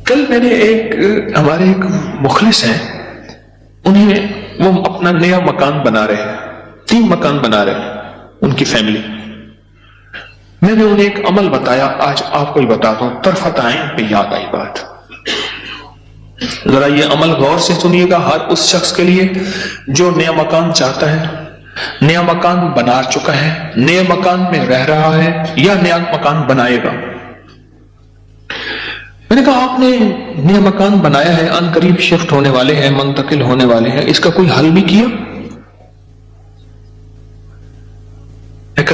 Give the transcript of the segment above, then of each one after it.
کل میں نے ہمارے ایک مخلص ہیں، وہ اپنا نیا مکان بنا رہے ہیں، 3 مکان بنا رہے ہیں ان کی فیملی. میں نے انہیں ایک عمل بتایا، آج آپ کو ہی بتاتا ہوں، طرفت عین پہ یاد آئی بات. ذرا یہ عمل غور سے سنیے گا، ہر اس شخص کے لیے جو نیا مکان چاہتا ہے، نیا مکان بنا چکا ہے، نئے مکان میں رہ رہا ہے یا نیا مکان بنائے گا. میں نے کہا آپ نے نیا مکان بنایا ہے، ان قریب شفٹ ہونے والے ہیں، منتقل ہونے والے ہیں، اس کا کوئی حل بھی کیا؟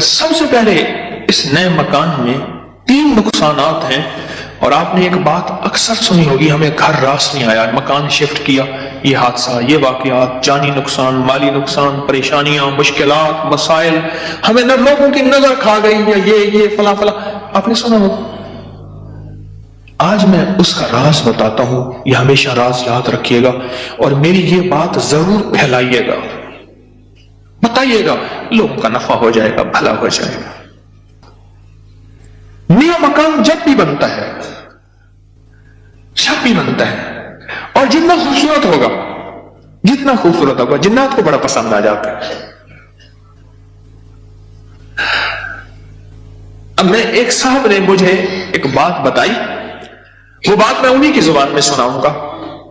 سب سے پہلے اس نئے مکان میں 3 نقصانات ہیں، اور آپ نے ایک بات اکثر سنی ہوگی، ہمیں گھر راس نہیں آیا، مکان شفٹ کیا، یہ حادثہ، یہ واقعات، جانی نقصان، مالی نقصان، پریشانیاں، مشکلات، مسائل، ہمیں نہ لوگوں کی نظر کھا گئی، یا یہ فلاں فلاں، آپ نے سنا ہوگا. آج میں اس کا راز بتاتا ہوں، یہ ہمیشہ راز یاد رکھیے گا، اور میری یہ بات ضرور پھیلائیے گا، بتائیے گا، لوگوں کا نفع ہو جائے گا، بھلا ہو جائے گا. نیا مکان جب بھی بنتا ہے، اور جتنا خوبصورت ہوگا، جنات کو بڑا پسند آ جاتا ہے. اب میں ایک صاحب نے مجھے ایک بات بتائی، وہ بات میں انہی کی زبان میں سناؤں گا،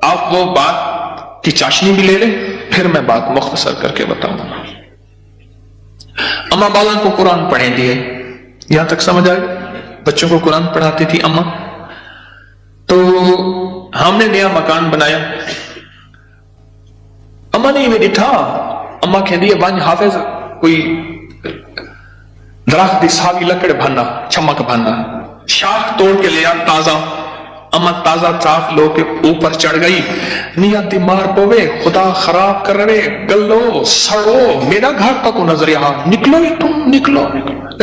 آپ وہ بات کی چاشنی بھی لے لیں، پھر میں بات مختصر کر کے بتاؤں گا. اماں بالا کو قرآن پڑھیں دیے، یہاں تک سمجھ آئے؟ بچوں کو قرآن پڑھاتی تھی اماں. تو ہم نے نیا مکان بنایا، اماں نے میں دٹھا، اماں کہہ دیے بانج حافظ کوئی درخت دی ساوی لکڑ بھانا، چمک بھانا، شاخ توڑ کے لیا تازہ. اماں تازہ چاک لو کے اوپر چڑھ گئی، نیت بیمار پوے، خدا خراب کر رہے، گلو سڑو، میرا گھر تک نظر یہاں، نکلو ہی تم، نکلو.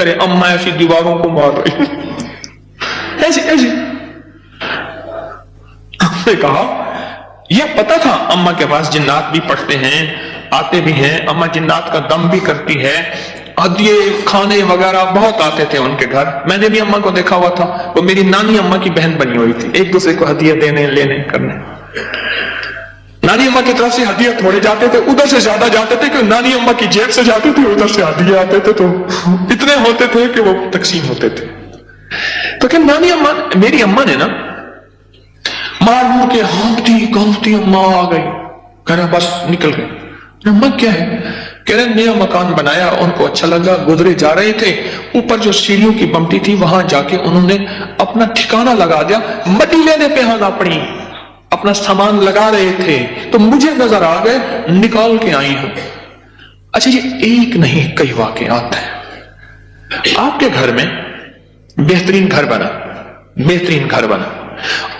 ارے اماں ایسی دیواروں کو مار رہی، ایسی. ہم نے کہا یہ پتا تھا اماں کے پاس جنات بھی پڑھتے ہیں، آتے بھی ہیں، اماں جنات کا دم بھی کرتی ہے، ہدیے کھانے وغیرہ بہت آتے تھے ان کے گھر. میں نے بھی اماں کو دیکھا ہوا تھا، وہ میری نانی اماں کی بہن بنی ہوئی تھی، ایک دوسرے کو ہدیے دینے لینے کرنے. نانی اماں کی طرف سے ہدیے تھوڑے جاتے تھے، ادھر سے زیادہ جاتے تھے کہ نانی اماں کی جیب سے جاتے تھے، ادھر سے ہدیے آتے تھے، تو اتنے ہوتے تھے کہ وہ تقسیم ہوتے تھے. تو کہ نانی اماں، میری اماں نے نا مار مور کے ہانپتی اماں آ گئی، کہہ رہے بس نکل گئے. اماں کیا ہے؟ کہہ رہے نیا مکان بنایا، ان کو اچھا لگا، گزرے جا رہے تھے، اوپر جو سیڑھیوں کی بمٹی تھی وہاں جا کے انہوں نے اپنا ٹھکانہ لگا دیا، مٹی لینے پہ آنا پڑی، اپنا سامان لگا رہے تھے تو مجھے نظر آ گئے، نکال کے آئی ہوں. اچھا یہ ایک نہیں کئی واقعات ہیں. آپ کے گھر میں بہترین گھر بنا،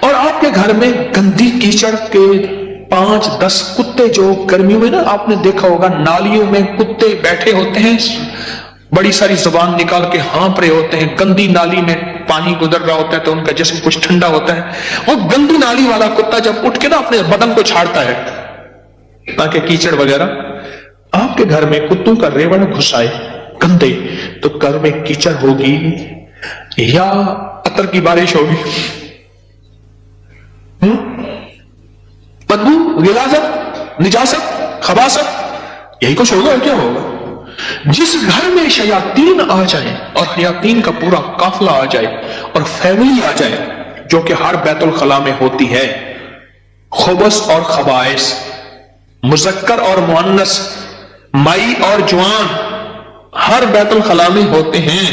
اور آپ کے گھر میں گندی کیچڑ کے 5-10 کتے، جو گرمیوں میں نا آپ نے دیکھا ہوگا نالیوں میں کتے بیٹھے ہوتے ہیں، بڑی ساری زبان نکال کے ہانپ رہے ہوتے ہیں، گندی نالی میں پانی گزر رہا ہوتا ہے تو ان کا جسم کچھ ٹھنڈا ہوتا ہے. اور گندی نالی والا کتا جب اٹھ کے نا اپنے بدن کو چھاڑتا ہے تاکہ کیچڑ وغیرہ، آپ کے گھر میں کتوں کا ریوڑ گھس آئے گندے، تو گھر میں کیچڑ ہوگی یا عطر کی بارش ہوگی؟ بدبو، غلاظت، نجاست، خباثت، یہی کچھ ہوگا. کیا ہوگا؟ جس گھر میں شیاطین آ جائیں اور شیاطین کا پورا قافلہ آ جائے اور فیملی آ جائے، جو کہ ہر بیت الخلاء میں ہوتی ہے، خبث اور خبائث، مذکر اور مؤنث، مائی اور جوان، ہر بیت الخلاء میں ہوتے ہیں.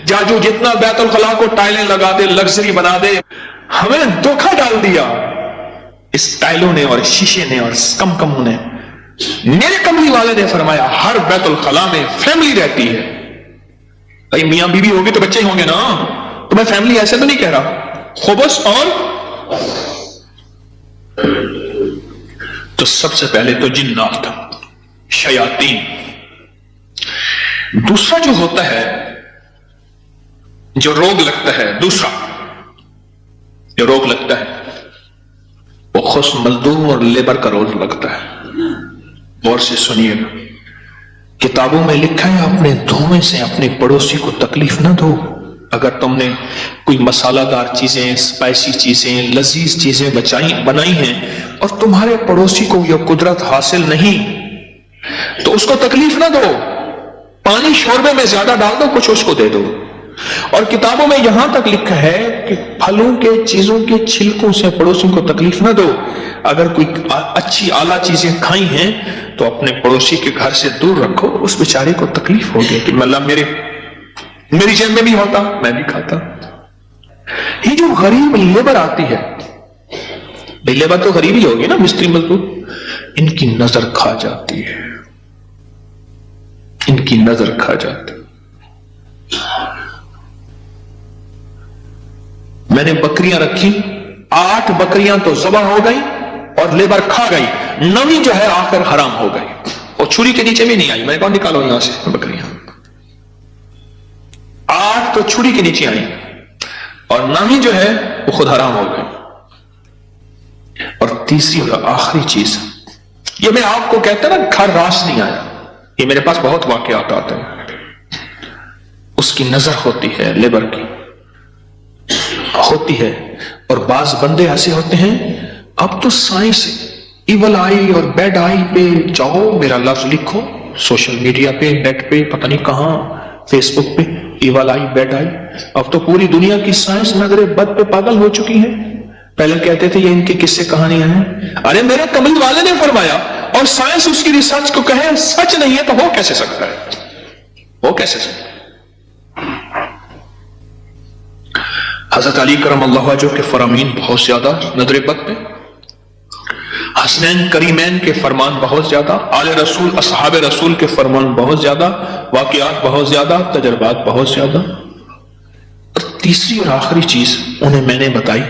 جو جتنا بیت الخلاء کو ٹائلیں لگا دے، لگژری بنا دے، ہمیں دھوکہ ڈال دیا اس ٹائلوں نے اور شیشے نے اور کموں نے. میرے کملی والے نے فرمایا ہر بیت الخلاء میں فیملی رہتی ہے. بھائی میاں بیوی ہوگی تو بچے ہوں گے نا، تو میں فیملی ایسے تو نہیں کہہ رہا. خبث اور تو سب سے پہلے تو جنات، شیاطین. دوسرا جو ہوتا ہے، جو روگ لگتا ہے، دوسرا جو روگ لگتا ہے وہ خص مزدور اور لیبر کا روگ لگتا ہے. غور سے سنیے گا، کتابوں میں لکھا ہے اپنے دھویں سے اپنے پڑوسی کو تکلیف نہ دو، اگر تم نے کوئی مسالہ دار چیزیں، اسپائسی چیزیں، لذیذ چیزیں بنائی ہیں اور تمہارے پڑوسی کو یہ قدرت حاصل نہیں تو اس کو تکلیف نہ دو، پانی شوربے میں زیادہ ڈال دو، کچھ اس کو دے دو۔ اور کتابوں میں یہاں تک لکھا ہے کہ پھلوں کے چیزوں کے چھلکوں سے پڑوسی کو تکلیف نہ دو۔ اگر کوئی اچھی اعلیٰ چیزیں کھائی ہیں تو اپنے پڑوسی کے گھر سے دور رکھو، اس بیچارے کو تکلیف ہوگی کہ اللہ میری جیب میں بھی ہوتا میں بھی کھاتا۔ یہ جو غریب لیبر آتی ہے، لیبر تو غریب ہی ہوگی نا، مستری مزدور، ان کی نظر کھا جاتی ہے، ان کی نظر کھا جاتی۔ میں نے بکریاں رکھی، 8 بکریاں تو ذبح ہو گئی اور لیبر کھا گئی، 9ویں جو ہے آخر حرام ہو گئی اور چھری کے نیچے بھی نہیں آئی۔ میں نے کہا نکالو یہاں سے بکریاں، 8 تو چھری کے نیچے آئی اور 9ویں جو ہے وہ خود حرام ہو گئی۔ اور تیسری اور آخری چیز، یہ میں آپ کو کہتا نا گھر راس نہیں آیا، یہ میرے پاس بہت واقعات آتے ہیں۔ اس کی نظر ہوتی ہے، لیبر کی ہوتی ہے، اور بعض بندے ایسے ہوتے ہیں، اب تو سائنس ایول آئی اور بیڈ آئی پہ جاؤ، میرا لفظ لکھو سوشل میڈیا پہ، نیٹ پہ، پتہ نہیں کہاں، فیس بک پہ، ایول آئی بیڈ آئی۔ اب تو پوری دنیا کی سائنس نظر بد پہ پاگل ہو چکی ہے۔ پہلے کہتے تھے یہ ان کی قصے کہانیاں ہیں، ارے میرے کملی والے نے فرمایا، اور سائنس اس کی ریسرچ کو کہے سچ نہیں ہے تو ہو کیسے سکتا ہے؟ ہو کیسے سکتا ہے؟ حضرت علی کرم اللہ وجہہ کے فرامین بہت زیادہ نظر بد پہ، حسنین کریمین کے فرمان بہت زیادہ، آل رسول اصحاب رسول کے فرمان بہت زیادہ، واقعات بہت زیادہ، تجربات بہت زیادہ۔ اور تیسری اور آخری چیز انہیں میں نے بتائی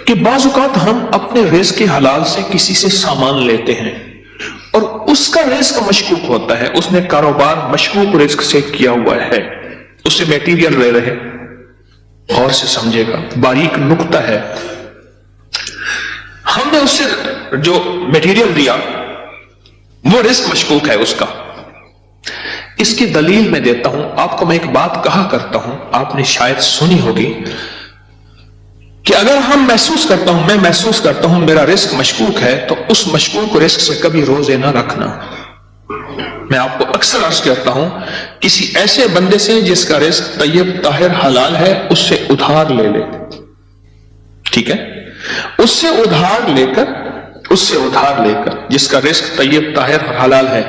کہ بعض اوقات ہم اپنے رزق کے حلال سے کسی سے سامان لیتے ہیں اور اس کا رزق مشکوک ہوتا ہے، اس نے کاروبار مشکوک رزق سے کیا ہوا ہے، اس سے میٹیریل لے رہے، غور سے سمجھے گا، باریک نقطہ ہے، ہم نے اس سے جو میٹیریل دیا وہ رزق مشکوک ہے اس کا۔ اس کی دلیل میں دیتا ہوں آپ کو، میں ایک بات کہا کرتا ہوں، آپ نے شاید سنی ہوگی کہ اگر میں محسوس کرتا ہوں میرا رزق مشکوک ہے تو اس مشکوک رزق سے کبھی روزے نہ رکھنا۔ میں آپ کو اکثر عرض کرتا ہوں، کسی ایسے بندے سے جس کا رزق طیب طاہر حلال ہے اس سے ادھار لے لے، ٹھیک ہے، اس سے ادھار لے کر جس کا رزق طیب طاہر حلال ہے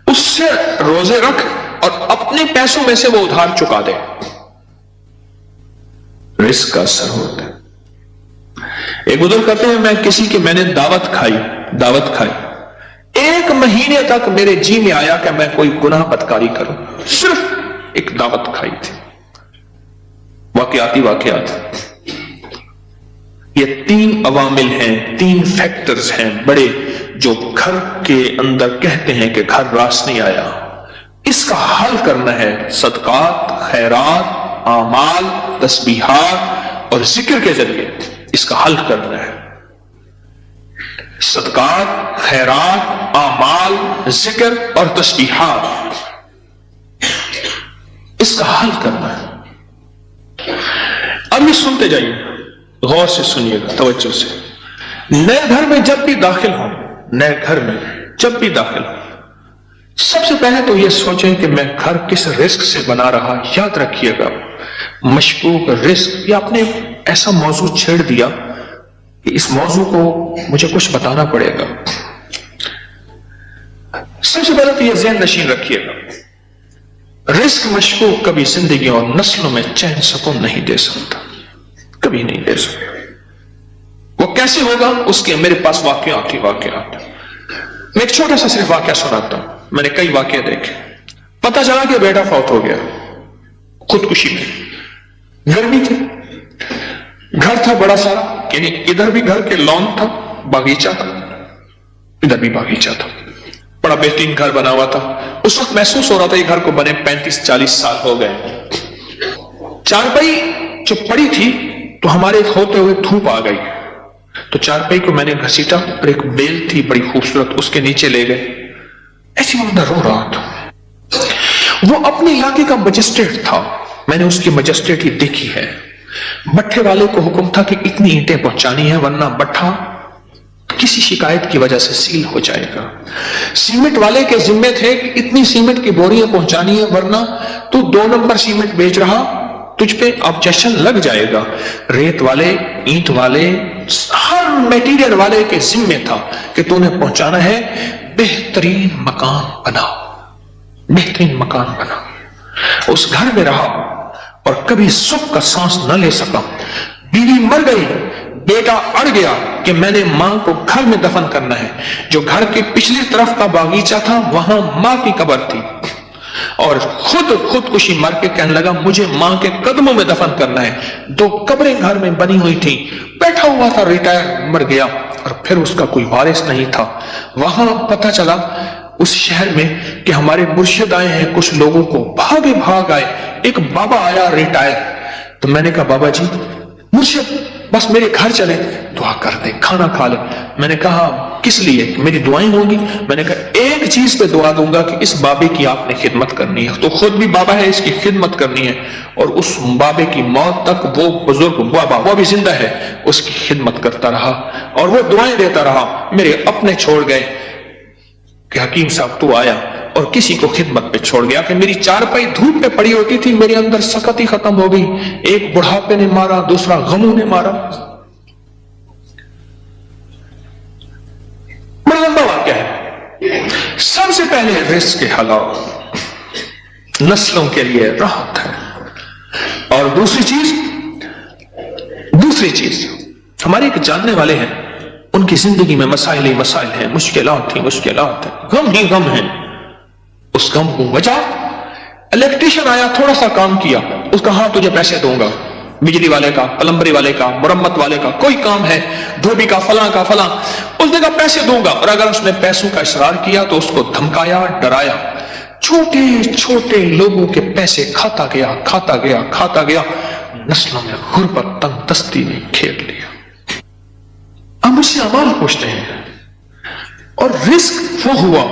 اس سے روزے رکھ اور اپنے پیسوں میں سے وہ ادھار چکا دے، رزق کا اثر ہوتا ہے۔ ایک بزرگ کہتے ہیں میں نے دعوت کھائی 1 مہینے تک میرے جی میں آیا کہ میں کوئی گناہ بدکاری کروں، صرف ایک دعوت کھائی تھی۔ واقعات یہ 3 عوامل ہیں، 3 فیکٹرز ہیں بڑے، جو گھر کے اندر کہتے ہیں کہ گھر راس نہیں آیا۔ اس کا حل کرنا ہے صدقات، خیرات، اعمال، تسبیحات اور ذکر کے ذریعے، اس کا حل کرنا ہے۔ صدقات، خیرات، اعمال، ذکر اور تسبیحات، اس کا حل کرنا ہے۔ اب یہ سنتے جائیے، غور سے سنیے گا، توجہ سے۔ نئے گھر میں جب بھی داخل ہوں، سب سے پہلے تو یہ سوچیں کہ میں گھر کس رزق سے بنا رہا۔ یاد رکھیے گا، مشکوک رزق، یا آپ نے ایسا موضوع چھیڑ دیا کہ اس موضوع کو مجھے کچھ بتانا پڑے گا۔ سب سے پہلے تو یہ ذہن نشین رکھیے گا، رزق مشکوک کبھی زندگی اور نسلوں میں چین سکون نہیں دے سکتا، کبھی نہیں دے سکتا۔ وہ کیسے ہوگا؟ اس کے میرے پاس واقعات میں ایک چھوٹا سا صرف واقعہ سناتا ہوں۔ میں نے کئی واقعے دیکھے۔ پتہ چلا کہ بیٹا فوت ہو گیا خودکشی میں، گرمی تھی، گھر تھا بڑا سارا، یعنی ادھر بھی گھر کے لان تھا، باغیچہ تھا، ادھر بھی باغیچہ تھا، بڑا بہترین گھر بنا ہوا تھا۔ اس وقت محسوس ہو رہا تھا یہ گھر کو بنے 35-40 سال ہو گئے۔ چارپائی جو پڑی تھی تو ہمارے ہوتے ہوئے دھوپ آ گئی، تو چارپائی کو میں نے گھسیٹا اور ایک بیل تھی بڑی خوبصورت، اس کے نیچے لے گئے۔ ایسی بندہ رو رہا تھا، وہ اپنے علاقے کا مجسٹریٹ تھا، میں نے اس کی مجسٹیٹی دیکھی ہے. بٹھے والے کو حکم تھا کہ اتنی اینٹیں پہنچانی ہیں ورنہ بٹھا کسی شکایت کی وجہ سے سیل ہو جائے گا. سیمنٹ والے کے ذمے تھے کہ اتنی سیمنٹ کی بوریاں پہنچانی ہے ورنہ تو 2 نمبر سیمنٹ بیچ رہا تجھ پہ آبجیکشن لگ جائے گا. ریت والے، اینٹ والے، ہر میٹیریل والے کے ذمے تھا کہ تو نے پہنچانا ہے. بہترین مکان بنا، بہترین مکان بنا. اس گھر میں رہا اور کبھی سکھ کا سانس نہ لے سکا. بیوی مر گئی، بیٹا اڑ گیا کہ میں نے ماں کو گھر میں دفن کرنا ہے. جو گھر کی پچھلی طرف کا باغیچہ تھا وہاں ماں کی قبر تھی اور خودکشی مر کے کہنے لگا مجھے ماں کے قدموں میں دفن کرنا ہے. 2 قبریں گھر میں بنی ہوئی تھی. بیٹھا ہوا تھا، ریٹائر، مر گیا اور پھر اس کا کوئی وارث نہیں تھا. وہاں پتہ چلا اس شہر میں کہ ہمارے مرشد آئے ہیں. کچھ لوگوں کو بھاگ آئے. ایک بابا آیا ریٹائر. تو میں نے کہا بابا جی مرشد بس میرے گھر چلے، دعا کر دیں، کھانا کھا لیں. میں نے کہا کس لیے؟ میری دعائیں ہوں گی. میں نے کہا ایک چیز پہ دعا دوں گا کہ اس بابے کی آپ نے خدمت کرنی ہے. تو خود بھی بابا ہے، اس کی خدمت کرنی ہے اور اس بابے کی موت تک وہ بزرگ بابا وہ بھی زندہ ہے، اس کی خدمت کرتا رہا اور وہ دعائیں دیتا رہا. میرے اپنے چھوڑ گئے کہ حکیم صاحب تو آیا اور کسی کو خدمت پہ چھوڑ گیا کہ میری چارپائی دھوپ پہ پڑی ہوتی تھی. میرے اندر سختی ختم ہو گئی. ایک بڑھاپے نے مارا، دوسرا غموں نے مارا. بڑا لمبا واقعہ ہے. سب سے پہلے رزق کے حلال نسلوں کے لیے راحت ہے. اور دوسری چیز ہمارے ایک جاننے والے ہیں، ان کی زندگی میں مسائل ہی مسائل ہیں، مشکلات ہیں، غم ہی غم ہیں. اس غم کو وجہ الیکٹریشین آیا، تھوڑا سا کام کیا، اس کا ہاں تجھے پیسے دوں گا. بجلی والے کا، پلمبری والے کا، مرمت والے کا کوئی کام ہے، دھوبی کا، فلاں کا فلاں، اس نے کہا پیسے دوں گا. اور اگر اس نے پیسوں کا اصرار کیا تو اس کو دھمکایا، ڈرایا. چھوٹے چھوٹے لوگوں کے پیسے کھاتا گیا. نسلوں میں غربت، تنگ دستی نے گھیر لیا. اب مجھ سے اعمال پوچھتے ہیں اور رزق وہ ہوا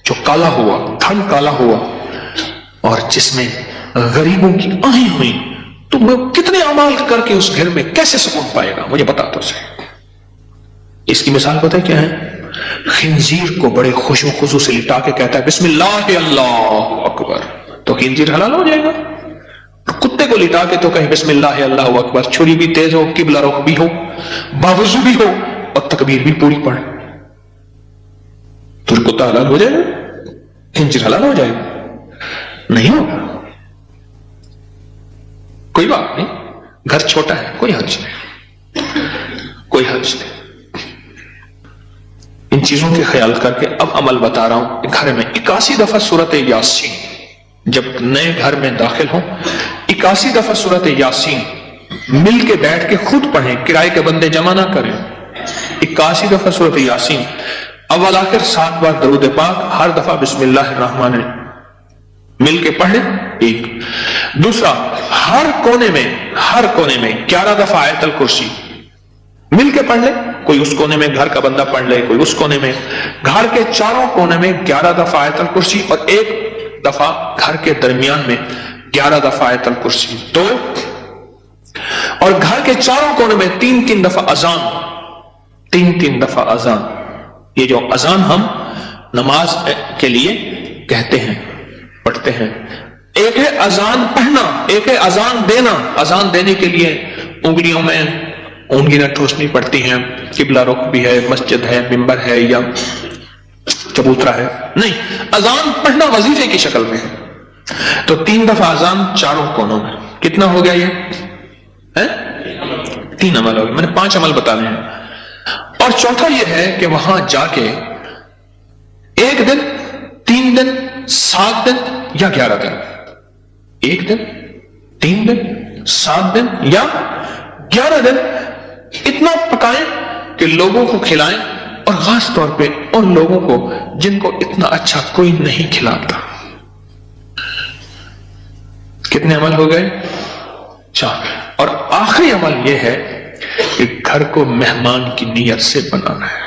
جو کالا ہوا، دھن کالا ہوا اور جس میں غریبوں کی آہیں ہوئی. تو میں کتنے اعمال کر کے اس گھر میں کیسے سکون پائے گا؟ مجھے بتا تو صحیح. اس کی مثال پتہ ہے کیا ہے؟ خنزیر کو بڑے خوش و خضوع سے لٹا کے کہتا ہے بسم اللہ اللہ اکبر، تو خنزیر حلال ہو جائے گا. کتے کو لٹا کے تو کہیں بسم اللہ اللہ اکبر، چھری بھی تیز ہو، قبلہ رخ بھی ہو، باوضو بھی ہو اور تکبیر بھی پوری پڑے، تو کتا حلال ہو جائے گا؟ خنزیر حلال ہو جائے گا؟ نہیں ہوگا. کوئی بات نہیں، گھر چھوٹا ہے، کوئی حرج نہیں. ان چیزوں کے خیال کر کے اب عمل بتا رہا ہوں. گھر میں 81 دفعہ سورۃ یاسین، جب نئے گھر میں داخل ہوں 81 دفعہ سورۃ یاسین مل کے بیٹھ کے خود پڑھیں، کرائے کے بندے جمع نہ کریں. 81 دفعہ سورۃ یاسین، اول آخر 7 بار درود پاک، ہر دفعہ بسم اللہ الرحمن الرحیم مل کے پڑھ لیں. ایک دوسرا، ہر کونے میں 11 دفعہ آیت الکرسی مل کے پڑھ لیں. کوئی اس کونے میں گھر کا بندہ پڑھ لے، کوئی اس کونے میں. گھر کے چاروں کونے میں 11 دفعہ آیت الکرسی اور 1 دفعہ گھر کے درمیان میں 11 دفعہ آیت الکرسی. 2 اور گھر کے چاروں کونے میں 3 دفعہ اذان، 3 دفعہ اذان. یہ جو اذان ہم نماز کے لیے کہتے ہیں، پڑھتے ہیں. ایک ہے اذان پڑھنا، ایک ہے اذان دینا. اذان دینے کے لیے انگلیوں میں اونگلیاں ٹھوسنی پڑتی ہیں، قبلہ رخ بھی ہے، مسجد ہے، منبر ہے یا چبوترا ہے. نہیں، اذان پڑھنا وظیفے کی شکل میں ہے. تو 3 دفعہ اذان چاروں کونوں میں. کتنا ہو گیا یہ؟ 3 عمل ہو گئے. میں نے 5 عمل بتانے ہیں. اور چوتھا یہ ہے کہ وہاں جا کے 1 دن، 3 دن، 7 دن یا 11 دن، 1 دن، 3 دن، 7 دن یا 11 دن اتنا پکائیں کہ لوگوں کو کھلائیں، اور خاص طور پہ ان لوگوں کو جن کو اتنا اچھا کوئی نہیں کھلاتا. کتنے عمل ہو گئے؟ 4. اور آخری عمل یہ ہے کہ گھر کو مہمان کی نیت سے بنانا ہے.